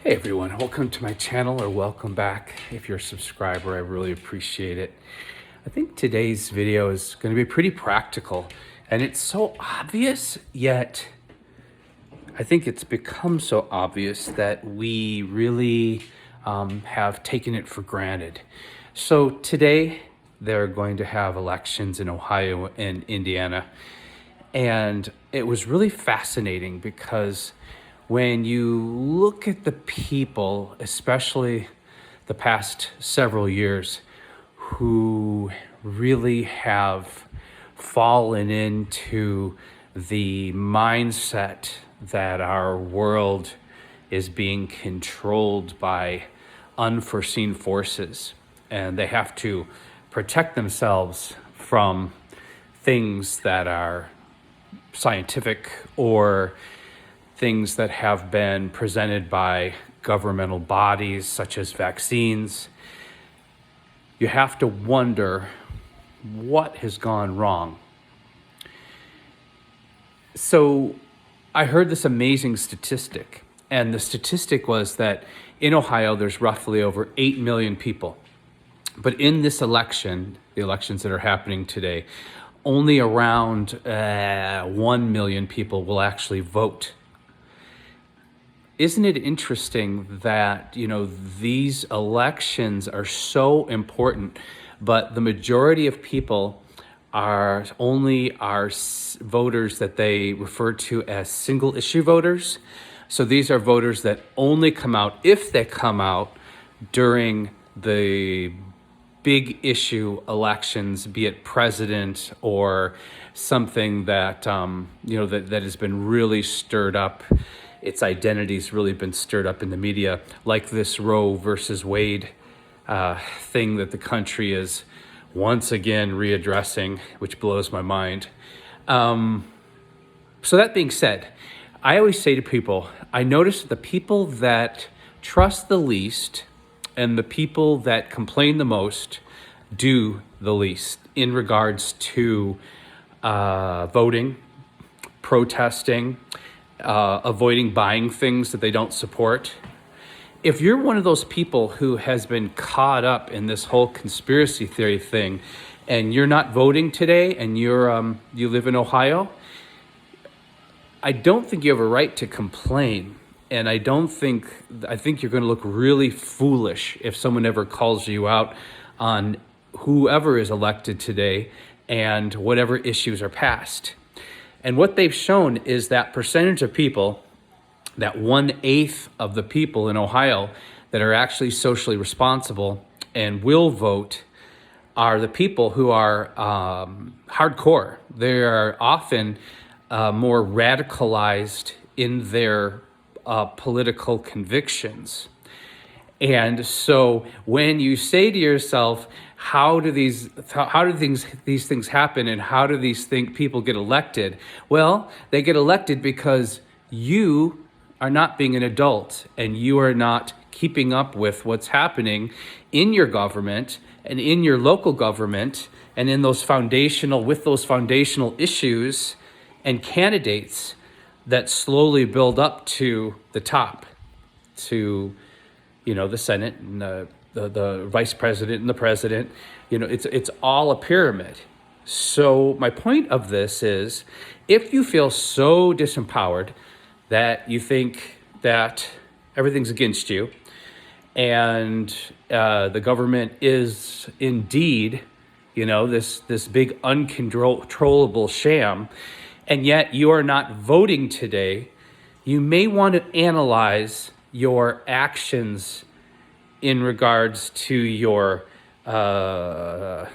Hey everyone, welcome to my channel or welcome back. If you're a subscriber, I really appreciate it. I think today's video is going to be pretty practical and it's so obvious, yet I think it's become so obvious that we really have taken it for granted. So today they're going to have elections in Ohio and Indiana. And it was really fascinating because when you look at the people, especially the past several years, who really have fallen into the mindset that our world is being controlled by unforeseen forces and they have to protect themselves from things that are scientific or things that have been presented by governmental bodies such as vaccines, you have to wonder what has gone wrong. So I heard this amazing statistic, and the statistic was that in Ohio there's roughly over 8 million people. But in this election, the elections that are happening today, only around 1 million people will actually vote. Isn't it interesting that, these elections are so important, but the majority of people are voters that they refer to as single issue voters. So these are voters that only come out, if they come out, during the big issue elections, be it president or something that that has been really stirred up. Its identity's really been stirred up in the media, like this Roe versus Wade thing that the country is once again readdressing, which blows my mind. So that being said, I always say to people, I notice the people that trust the least and the people that complain the most do the least in regards to voting, protesting, avoiding buying things that they don't support. If you're one of those people who has been caught up in this whole conspiracy theory thing and you're not voting today and you live in Ohio, I don't think you have a right to complain. And I think you're going to look really foolish if someone ever calls you out on whoever is elected today and whatever issues are passed. And what they've shown is that percentage of people, that 1/8 of the people in Ohio that are actually socially responsible and will vote are the people who are hardcore. They are often more radicalized in their political convictions. And so when you say to yourself, how do these things happen and how do these people get elected? Well, they get elected because you are not being an adult and you are not keeping up with what's happening in your government and in your local government and in those foundational issues and candidates that slowly build up to the top, to the Senate and the vice president and the president. It's all a pyramid. So my point of this is, if you feel so disempowered that you think that everything's against you and the government is indeed this big uncontrollable sham, and yet you are not voting today, you may want to analyze your actions in regards to your thought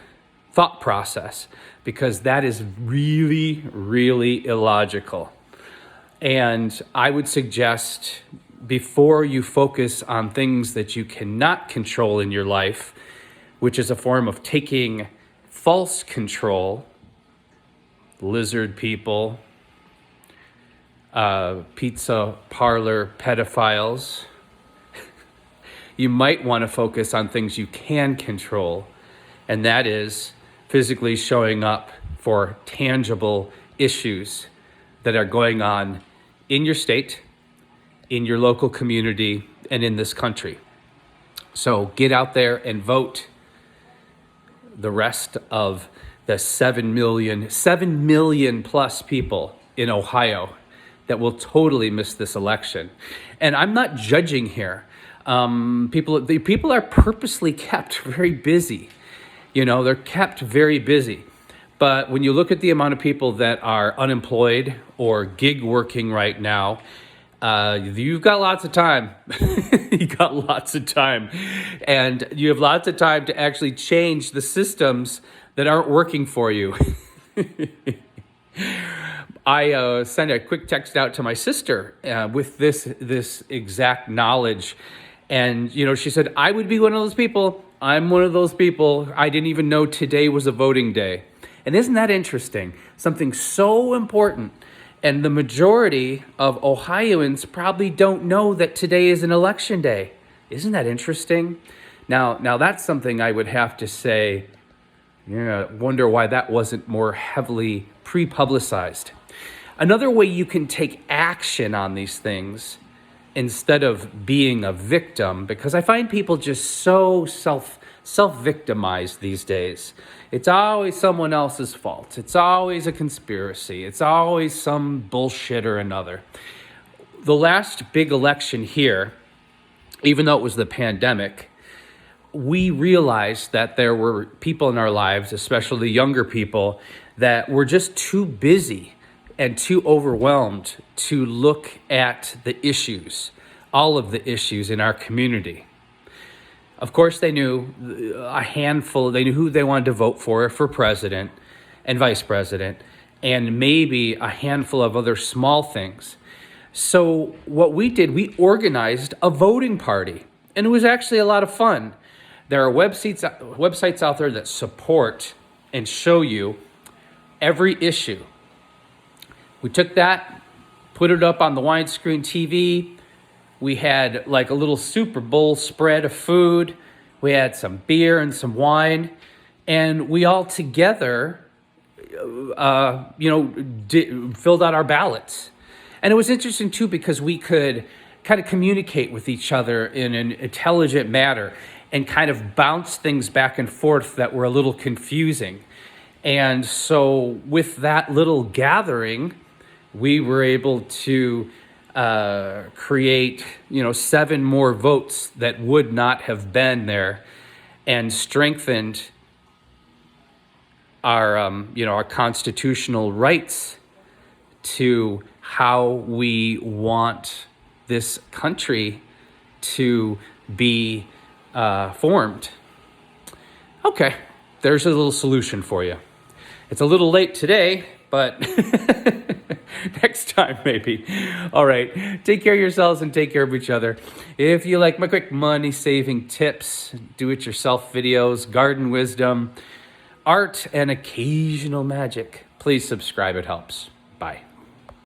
process, because that is really, really illogical. And I would suggest, before you focus on things that you cannot control in your life, which is a form of taking false control, lizard people, pizza parlor pedophiles, you might want to focus on things you can control, and that is physically showing up for tangible issues that are going on in your state in your local community and in this country. So get out there and vote. The rest of the 7 million plus people in Ohio that will totally miss this election. And I'm not judging here. The people are purposely kept very busy. They're kept very busy. But when you look at the amount of people that are unemployed or gig working right now, you've got lots of time. You got lots of time. And you have lots of time to actually change the systems that aren't working for you. I sent a quick text out to my sister with this exact knowledge. And, she said, I would be one of those people. I'm one of those people. I didn't even know today was a voting day. And isn't that interesting? Something so important. And the majority of Ohioans probably don't know that today is an election day. Isn't that interesting? Now that's something I would have to say, wonder why that wasn't more heavily pre-publicized. Another way you can take action on these things instead of being a victim, because I find people just so self-victimized these days. It's always someone else's fault. It's always a conspiracy. It's always some bullshit or another. The last big election here, even though it was the pandemic, we realized that there were people in our lives, especially younger people, that were just too busy and too overwhelmed to look at the issues, all of the issues in our community. Of course, they knew they knew who they wanted to vote for president and vice president, and maybe a handful of other small things. So what we did, we organized a voting party, and it was actually a lot of fun. There are websites out there that support and show you every issue. We took that, put it up on the widescreen TV. We had like a little Super Bowl spread of food. We had some beer and some wine. And we all together, filled out our ballots. And it was interesting, too, because we could kind of communicate with each other in an intelligent manner and kind of bounce things back and forth that were a little confusing. And so with that little gathering, we were able to create, 7 more votes that would not have been there, and strengthened our constitutional rights to how we want this country to be formed. Okay, there's a little solution for you. It's a little late today, but next time maybe. All right, take care of yourselves and take care of each other. If you like my quick money saving tips, do-it-yourself videos, garden wisdom, art, and occasional magic, please subscribe. It helps. Bye.